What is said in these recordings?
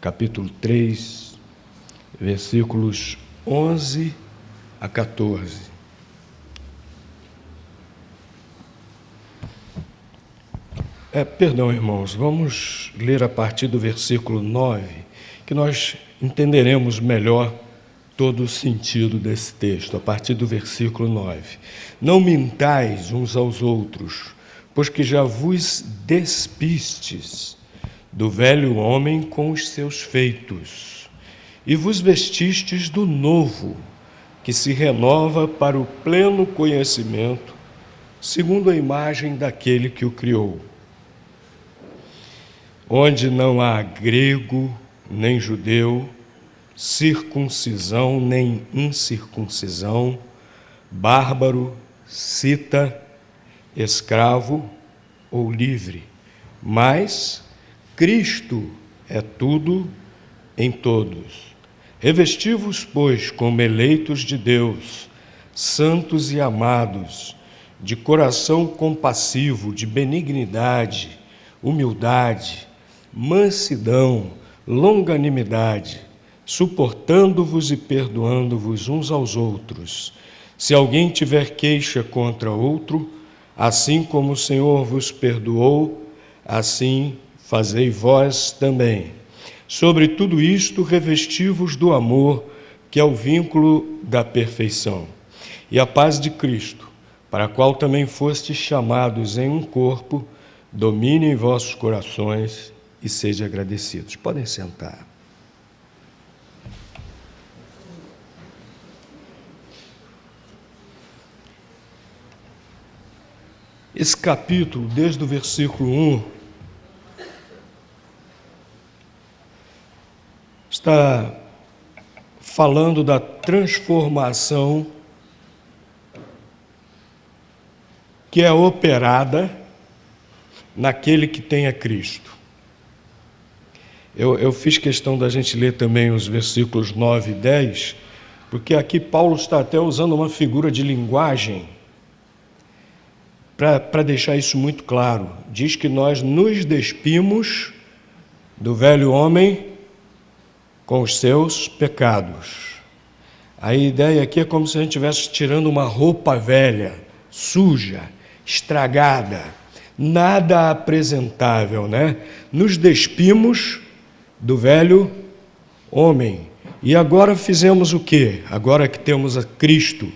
capítulo 3, versículos 11 a 14. Perdão, irmãos, vamos ler a partir do versículo 9, que nós entenderemos melhor todo o sentido desse texto, a partir do versículo 9. Não mintais uns aos outros, pois que já vos despistes do velho homem com os seus feitos, e vos vestistes do novo, que se renova para o pleno conhecimento, segundo a imagem daquele que o criou, onde não há grego nem judeu, circuncisão nem incircuncisão, bárbaro, cita, escravo ou livre, mas Cristo é tudo em todos. Revesti-vos, pois, como eleitos de Deus, santos e amados, de coração compassivo, de benignidade, humildade, mansidão, longanimidade, suportando-vos e perdoando-vos uns aos outros. Se alguém tiver queixa contra outro, assim como o Senhor vos perdoou, assim fazei vós também. Sobre tudo isto, revesti-vos do amor, que é o vínculo da perfeição, e a paz de Cristo, para a qual também fostes chamados em um corpo, domine em vossos corações e sejam agradecidos. Podem sentar. Esse capítulo, desde o versículo 1, está falando da transformação que é operada naquele que tem a Cristo. Eu fiz questão da gente ler também os versículos 9 e 10, porque aqui Paulo está até usando uma figura de linguagem para deixar isso muito claro. Diz que nós nos despimos do velho homem com os seus pecados. A ideia aqui é como se a gente estivesse tirando uma roupa velha, suja, estragada, nada apresentável, né? Nos despimos do velho homem. E agora fizemos o quê? Agora que temos a Cristo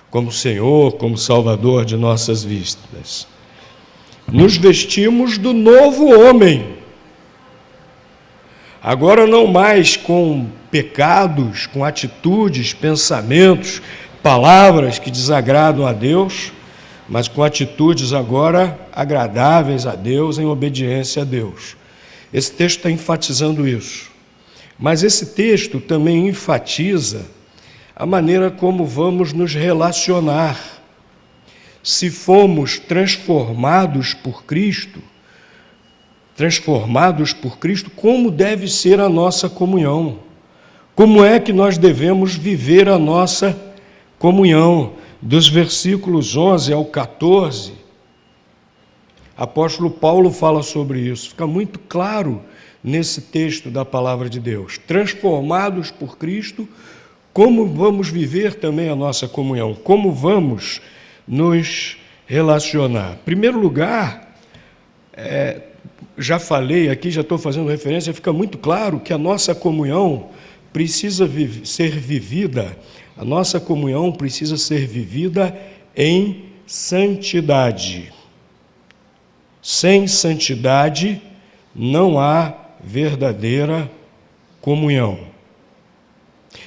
como Senhor, como Salvador de nossas vidas, nos vestimos do novo homem. Agora não mais com pecados, com atitudes, pensamentos, palavras que desagradam a Deus, mas com atitudes agora agradáveis a Deus, em obediência a Deus. Esse texto está enfatizando isso. Mas esse texto também enfatiza a maneira como vamos nos relacionar. Se fomos transformados por Cristo, como deve ser a nossa comunhão? Como é que nós devemos viver a nossa comunhão? Dos versículos 11 ao 14, apóstolo Paulo fala sobre isso. Fica muito claro nesse texto da palavra de Deus. Transformados por Cristo, como vamos viver também a nossa comunhão? Como vamos nos relacionar? Em primeiro lugar, já falei aqui, já estou fazendo referência, fica muito claro que a nossa comunhão precisa ser vivida, a nossa comunhão precisa ser vivida em santidade. Sem santidade não há verdadeira comunhão.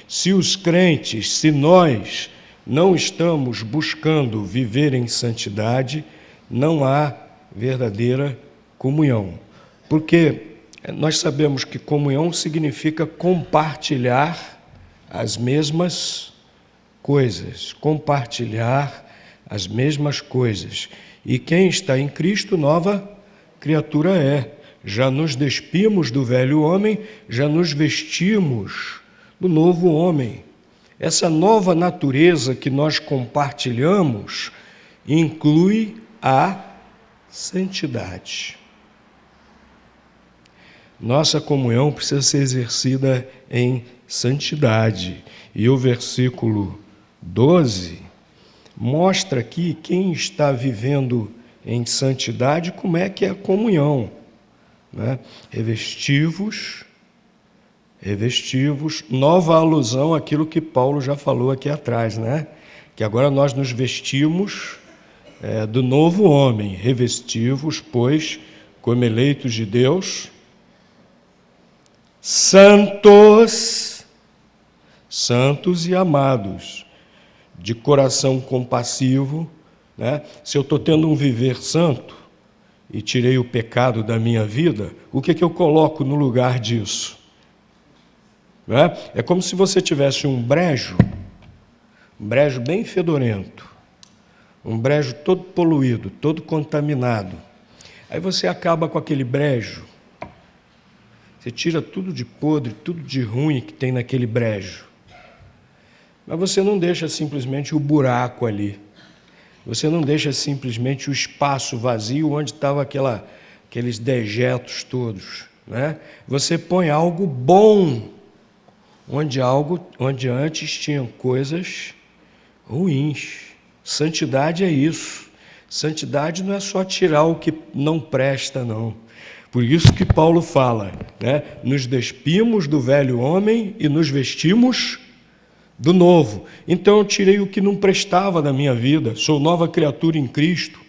Se os crentes, se nós não estamos buscando viver em santidade, não há verdadeira comunhão. Porque nós sabemos que comunhão significa compartilhar as mesmas coisas, compartilhar as mesmas coisas. E quem está em Cristo, nova criatura é. Já nos despimos do velho homem, já nos vestimos do novo homem. Essa nova natureza que nós compartilhamos inclui a santidade. Nossa comunhão precisa ser exercida em santidade. E o versículo 12 mostra aqui quem está vivendo em santidade, como é que é a comunhão, né? Revestivos, nova alusão àquilo que Paulo já falou aqui atrás, né? Que agora nós nos vestimos do novo homem, revestivos, pois, como eleitos de Deus, santos e amados, de coração compassivo, né? Se eu estou tendo um viver santo e tirei o pecado da minha vida, o que eu coloco no lugar disso? Né? É como se você tivesse um brejo bem fedorento, um brejo todo poluído, todo contaminado. Aí você acaba com aquele brejo, você tira tudo de podre, tudo de ruim que tem naquele brejo. Mas você não deixa simplesmente o buraco ali. Você não deixa simplesmente o espaço vazio onde estavam aqueles dejetos todos, né? Você põe algo bom onde antes tinham coisas ruins. Santidade é isso. Santidade não é só tirar o que não presta, não. Por isso que Paulo fala, né? Nos despimos do velho homem e nos vestimos do novo. Então eu tirei o que não prestava da minha vida, sou nova criatura em Cristo.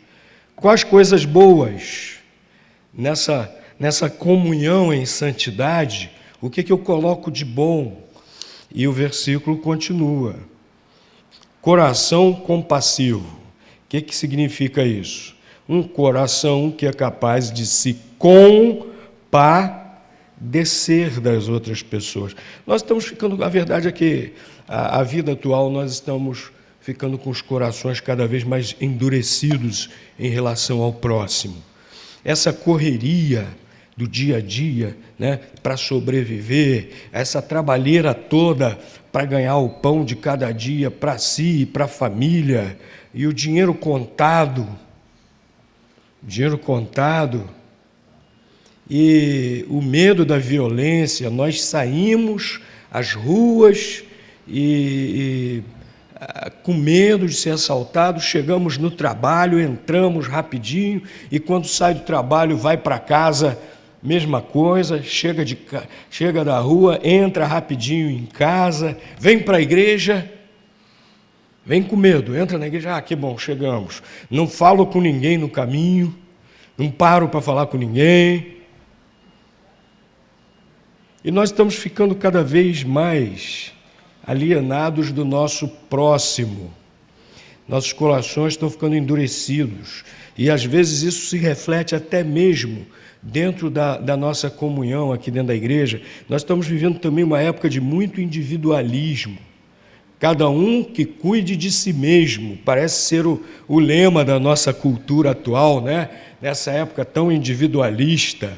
Quais coisas boas nessa comunhão em santidade, o que eu coloco de bom? E o versículo continua. Coração compassivo. O que significa isso? Um coração que é capaz de se compadecer das outras pessoas. Nós estamos ficando, a verdade é que a vida atual, nós estamos ficando com os corações cada vez mais endurecidos em relação ao próximo. Essa correria do dia a dia, né, para sobreviver, essa trabalheira toda para ganhar o pão de cada dia para si e para a família, e o dinheiro contado, e o medo da violência. Nós saímos às ruas com medo de ser assaltados, chegamos no trabalho, entramos rapidinho, e quando sai do trabalho, vai para casa, mesma coisa, chega da rua, entra rapidinho em casa, vem para a igreja, vem com medo, entra na igreja, que bom, chegamos. Não falo com ninguém no caminho, não paro para falar com ninguém. E nós estamos ficando cada vez mais alienados do nosso próximo. Nossos corações estão ficando endurecidos. E às vezes isso se reflete até mesmo dentro da nossa comunhão aqui dentro da igreja. Nós estamos vivendo também uma época de muito individualismo. Cada um que cuide de si mesmo, parece ser o lema da nossa cultura atual, né? Nessa época tão individualista.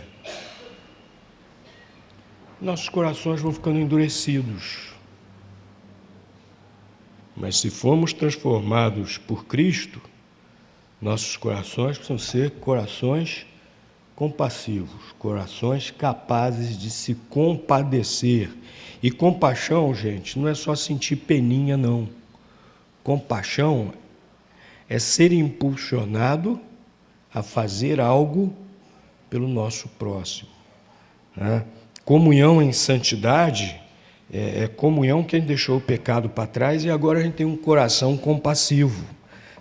Nossos corações vão ficando endurecidos. Mas se formos transformados por Cristo, nossos corações precisam ser corações compassivos, corações capazes de se compadecer. E compaixão, gente, não é só sentir peninha, não. Compaixão é ser impulsionado a fazer algo pelo nosso próximo, né? Comunhão em santidade é comunhão que a gente deixou o pecado para trás e agora a gente tem um coração compassivo.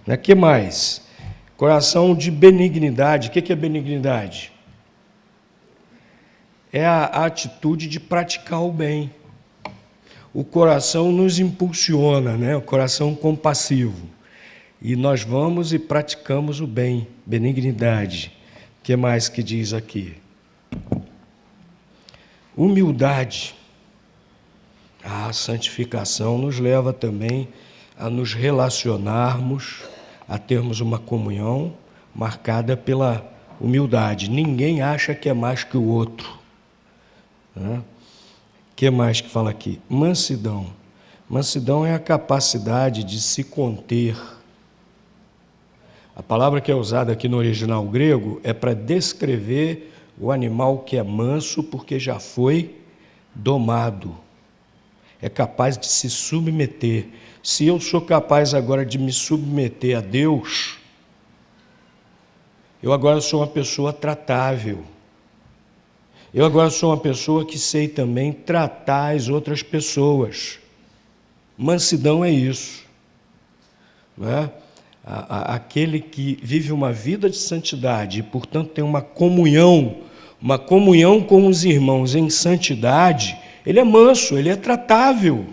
O que mais? Coração de benignidade. O que é benignidade? É a atitude de praticar o bem. O coração nos impulsiona, né? O coração compassivo. E nós vamos e praticamos o bem, benignidade. O que mais que diz aqui? Humildade. A santificação nos leva também a nos relacionarmos, a termos uma comunhão marcada pela humildade. Ninguém acha que é mais que o outro. O que mais que fala aqui? Mansidão. Mansidão é a capacidade de se conter. A palavra que é usada aqui no original grego é para descrever o animal que é manso porque já foi domado. É capaz de se submeter. Se eu sou capaz agora de me submeter a Deus, eu agora sou uma pessoa tratável. Eu agora sou uma pessoa que sei também tratar as outras pessoas. Mansidão é isso, não é? Aquele que vive uma vida de santidade e, portanto, tem uma comunhão com os irmãos em santidade, ele é manso, ele é tratável.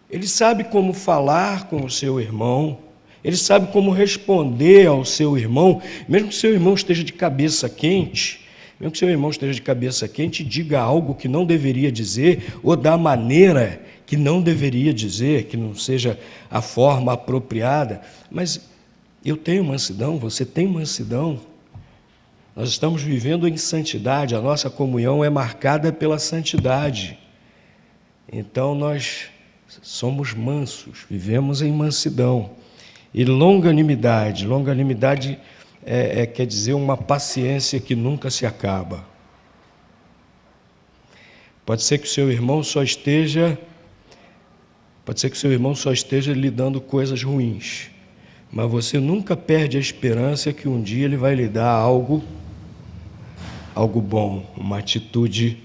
Ele sabe como falar com o seu irmão, ele sabe como responder ao seu irmão, mesmo que seu irmão esteja de cabeça quente, e diga algo que não deveria dizer, ou da maneira que não deveria dizer, que não seja a forma apropriada. Mas eu tenho mansidão, você tem mansidão. Nós estamos vivendo em santidade, a nossa comunhão é marcada pela santidade. Então nós somos mansos, vivemos em mansidão. E longanimidade quer dizer uma paciência que nunca se acaba. Pode ser que o seu irmão só esteja lhe dando coisas ruins, mas você nunca perde a esperança que um dia ele vai lhe dar algo bom, uma atitude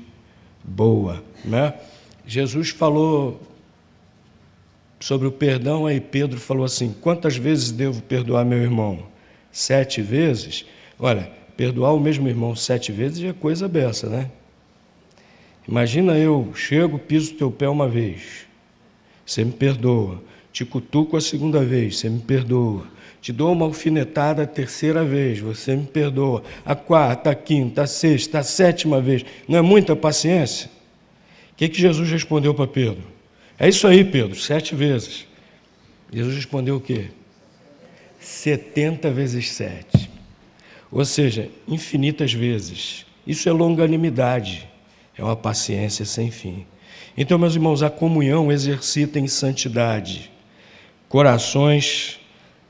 boa, né? Jesus falou sobre o perdão, aí Pedro falou assim: quantas vezes devo perdoar meu irmão? 7 vezes? Olha, perdoar o mesmo irmão 7 vezes é coisa beça, né? Imagina, eu chego, piso teu pé uma vez, você me perdoa. Te cutuco a 2ª vez, você me perdoa. Te dou uma alfinetada a 3ª vez, você me perdoa. A 4ª, a 5ª, a 6ª, a 7ª vez. Não é muita paciência? O que Jesus respondeu para Pedro? É isso aí, Pedro, 7 vezes. Jesus respondeu o quê? 70 vezes 7. Ou seja, infinitas vezes. Isso é longanimidade, é uma paciência sem fim. Então, meus irmãos, a comunhão exercita em santidade corações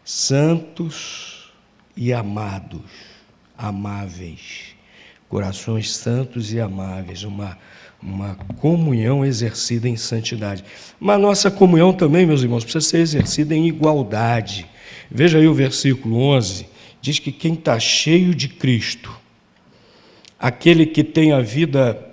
santos e amados, amáveis. Corações santos e amáveis, uma comunhão exercida em santidade. Mas a nossa comunhão também, meus irmãos, precisa ser exercida em igualdade. Veja aí o versículo 11, diz que quem está cheio de Cristo, aquele que tem a vida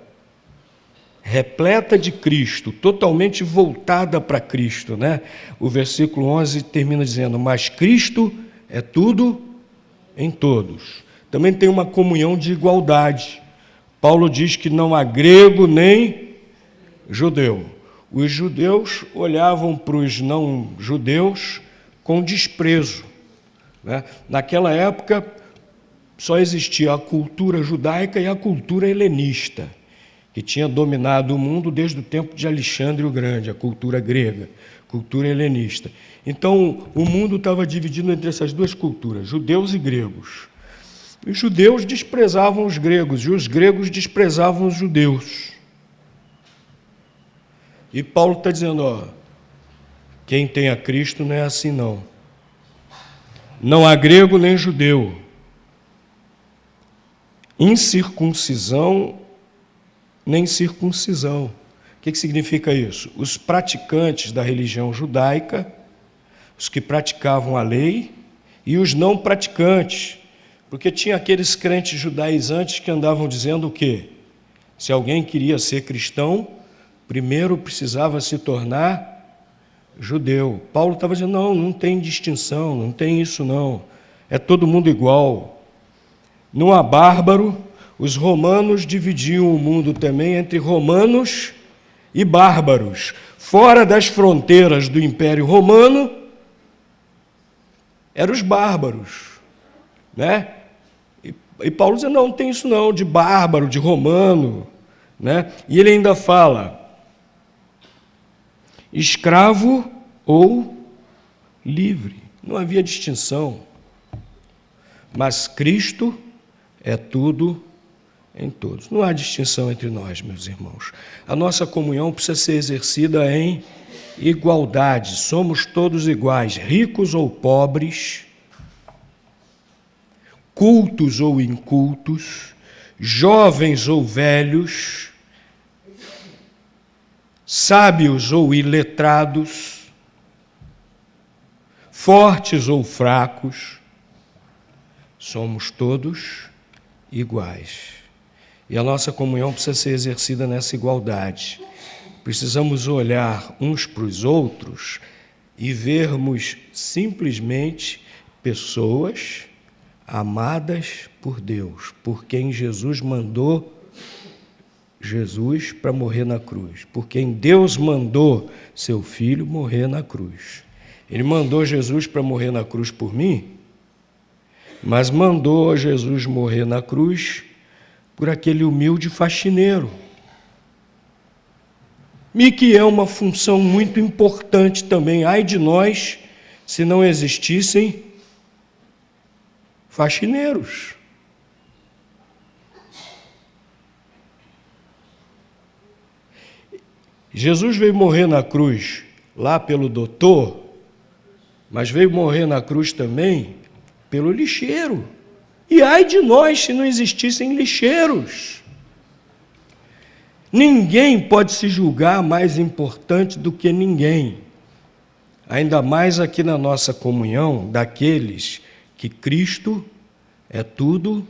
repleta de Cristo, totalmente voltada para Cristo, né? O versículo 11 termina dizendo: mas Cristo é tudo em todos. Também tem uma comunhão de igualdade. Paulo diz que não há grego nem judeu. Os judeus olhavam para os não-judeus com desprezo, né? Naquela época só existia a cultura judaica e a cultura helenista, que tinha dominado o mundo desde o tempo de Alexandre o Grande, a cultura grega, cultura helenista. Então, o mundo estava dividido entre essas duas culturas, judeus e gregos. Os judeus desprezavam os gregos e os gregos desprezavam os judeus. E Paulo está dizendo, quem tem a Cristo não é assim não. Não há grego nem judeu. Incircuncisão nem circuncisão. O que significa isso? Os praticantes da religião judaica, os que praticavam a lei, e os não praticantes, porque tinha aqueles crentes judaizantes que andavam dizendo o quê? Se alguém queria ser cristão, primeiro precisava se tornar judeu. Paulo estava dizendo, não tem distinção, não tem isso não, é todo mundo igual. Não há bárbaro. Os romanos dividiam o mundo também entre romanos e bárbaros. Fora das fronteiras do Império Romano, eram os bárbaros, né? E Paulo diz, não tem isso não, de bárbaro, de romano, né? E ele ainda fala, escravo ou livre. Não havia distinção. Mas Cristo é tudo em todos. Não há distinção entre nós, meus irmãos. A nossa comunhão precisa ser exercida em igualdade. Somos todos iguais, ricos ou pobres, cultos ou incultos, jovens ou velhos, sábios ou iletrados, fortes ou fracos, somos todos iguais. E a nossa comunhão precisa ser exercida nessa igualdade. Precisamos olhar uns para os outros e vermos simplesmente pessoas amadas por Deus, por quem Jesus mandou Jesus para morrer na cruz, por quem Deus mandou seu Filho morrer na cruz. Ele mandou Jesus para morrer na cruz por mim, mas mandou Jesus morrer na cruz por aquele humilde faxineiro, e que é uma função muito importante também. Ai de nós se não existissem faxineiros. Jesus veio morrer na cruz lá pelo doutor, mas veio morrer na cruz também pelo lixeiro. E ai de nós se não existissem lixeiros. Ninguém pode se julgar mais importante do que ninguém, ainda mais aqui na nossa comunhão, daqueles que Cristo é tudo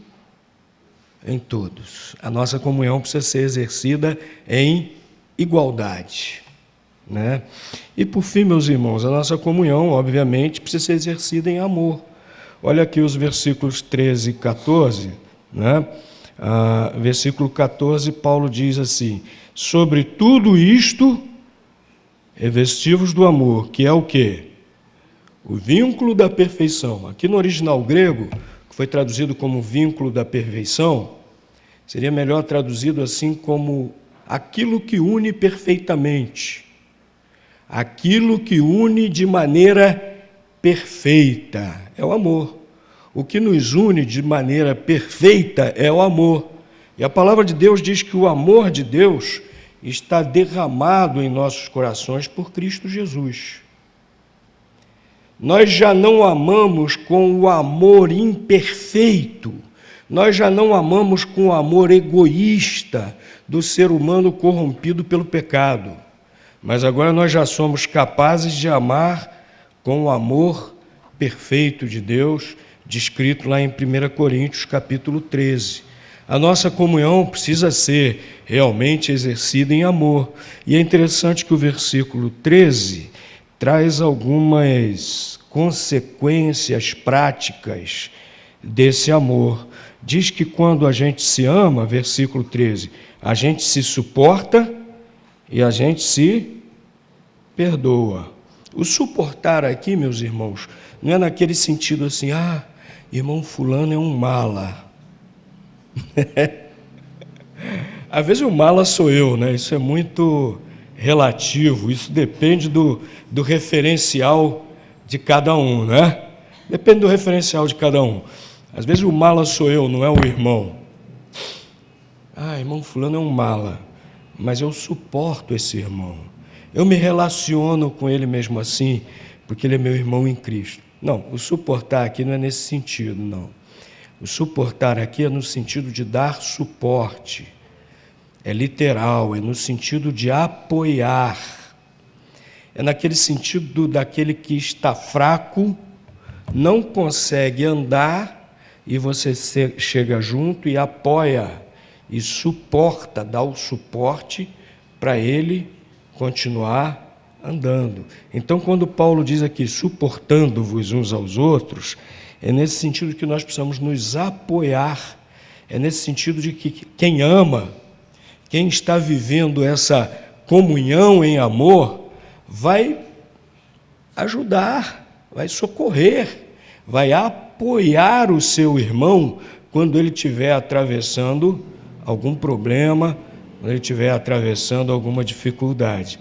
em todos. A nossa comunhão precisa ser exercida em igualdade, né? E por fim, meus irmãos, a nossa comunhão, obviamente, precisa ser exercida em amor. Olha aqui os versículos 13 e 14, né? Versículo 14, Paulo diz assim: sobre tudo isto, revesti-vos do amor, que é o quê? O vínculo da perfeição. Aqui no original grego, que foi traduzido como vínculo da perfeição, seria melhor traduzido assim como aquilo que une perfeitamente, aquilo que une de maneira perfeita, é o amor. O que nos une de maneira perfeita é o amor. E a palavra de Deus diz que o amor de Deus está derramado em nossos corações por Cristo Jesus. Nós já não amamos com o amor imperfeito, nós já não amamos com o amor egoísta do ser humano corrompido pelo pecado, mas agora nós já somos capazes de amar com o amor perfeito de Deus, descrito lá em 1 Coríntios, capítulo 13. A nossa comunhão precisa ser realmente exercida em amor. E é interessante que o versículo 13 traz algumas consequências práticas desse amor. Diz que quando a gente se ama, versículo 13, a gente se suporta e a gente se perdoa. O suportar aqui, meus irmãos, não é naquele sentido assim, irmão fulano é um mala. Às vezes o mala sou eu, né? Isso é muito relativo, isso depende do referencial de cada um, né? Depende do referencial de cada um. Às vezes o mala sou eu, não é o irmão. Irmão fulano é um mala, mas eu suporto esse irmão. Eu me relaciono com ele mesmo assim, porque ele é meu irmão em Cristo. Não, o suportar aqui não é nesse sentido, não. O suportar aqui é no sentido de dar suporte. É literal, é no sentido de apoiar. É naquele sentido daquele que está fraco, não consegue andar, e você chega junto e apoia, e suporta, dá o suporte para ele continuar andando. Então, quando Paulo diz aqui, suportando-vos uns aos outros, é nesse sentido que nós precisamos nos apoiar, é nesse sentido de que quem ama, quem está vivendo essa comunhão em amor, vai ajudar, vai socorrer, vai apoiar o seu irmão quando ele estiver atravessando algum problema, quando ele estiver atravessando alguma dificuldade.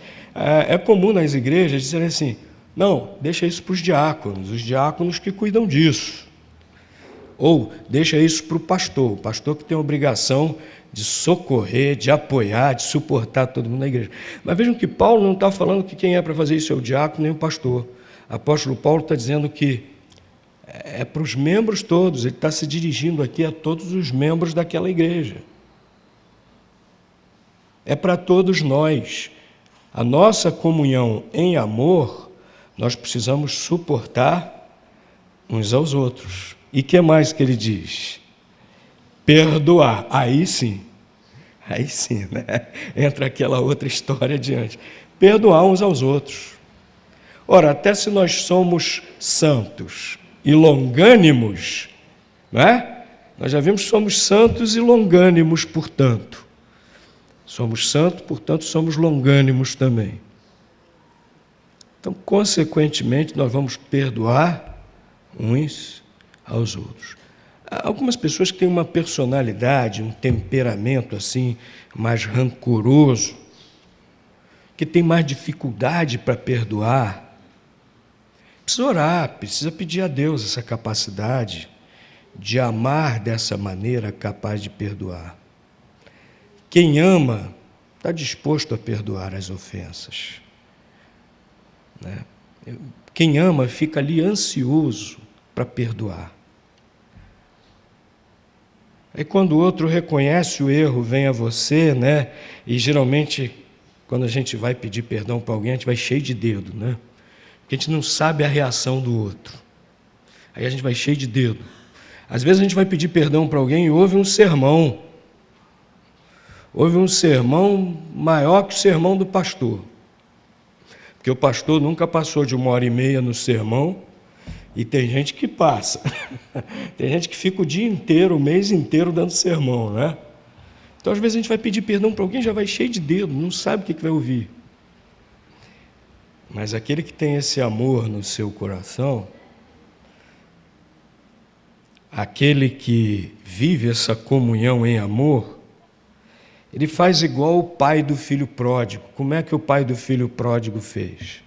É comum nas igrejas dizerem assim, não, deixa isso para os diáconos que cuidam disso. Ou deixa isso para o pastor que tem a obrigação de socorrer, de apoiar, de suportar todo mundo na igreja. Mas vejam que Paulo não está falando que quem é para fazer isso é o diácono nem o pastor. O apóstolo Paulo está dizendo que é para os membros todos, ele está se dirigindo aqui a todos os membros daquela igreja. É para todos nós. A nossa comunhão em amor, nós precisamos suportar uns aos outros. E o que mais que ele diz? Perdoar. Aí sim, né? Entra aquela outra história adiante. Perdoar uns aos outros. Ora, até se nós somos santos e longânimos, né? Nós já vimos que somos santos e longânimos, portanto. Somos santos, portanto, somos longânimos também. Então, consequentemente, nós vamos perdoar uns aos outros. Há algumas pessoas que têm uma personalidade, um temperamento assim, mais rancoroso, que tem mais dificuldade para perdoar. Precisa orar, precisa pedir a Deus essa capacidade de amar dessa maneira, capaz de perdoar. Quem ama está disposto a perdoar as ofensas, né? Quem ama fica ali ansioso para perdoar. Aí quando o outro reconhece o erro, vem a você, né? E geralmente, quando a gente vai pedir perdão para alguém, a gente vai cheio de dedo, né? Porque a gente não sabe a reação do outro. Aí a gente vai cheio de dedo. Às vezes a gente vai pedir perdão para alguém e ouve um sermão. Houve um sermão maior que o sermão do pastor. Porque o pastor nunca passou de 1h30 no sermão, e tem gente que passa. Tem gente que fica o dia inteiro, o mês inteiro dando sermão, né? Então, às vezes, a gente vai pedir perdão para alguém, já vai cheio de dedo, não sabe o que vai ouvir. Mas aquele que tem esse amor no seu coração, aquele que vive essa comunhão em amor, ele faz igual o pai do filho pródigo. Como é que o pai do filho pródigo fez?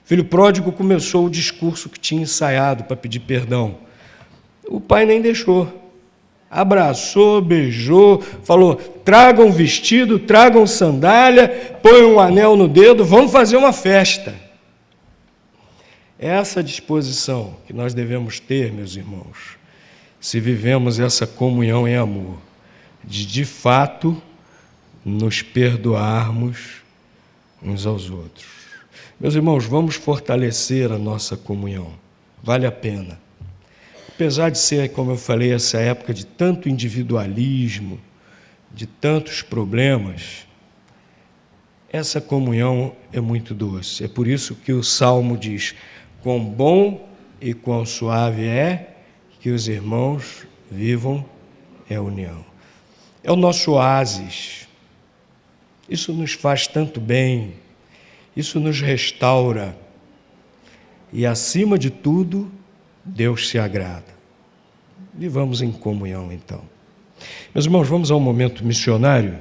O filho pródigo começou o discurso que tinha ensaiado para pedir perdão. O pai nem deixou. Abraçou, beijou, falou, tragam vestido, tragam sandália, põe um anel no dedo, vamos fazer uma festa. É essa disposição que nós devemos ter, meus irmãos, se vivemos essa comunhão em amor, de fato, nos perdoarmos uns aos outros. Meus irmãos, vamos fortalecer a nossa comunhão. Vale a pena. Apesar de ser, como eu falei, essa época de tanto individualismo, de tantos problemas, essa comunhão é muito doce. É por isso que o Salmo diz, quão bom e quão suave é que os irmãos vivam em união. É o nosso oásis. Isso nos faz tanto bem, isso nos restaura e, acima de tudo, Deus se agrada. Vivamos em comunhão, então. Meus irmãos, vamos ao momento missionário.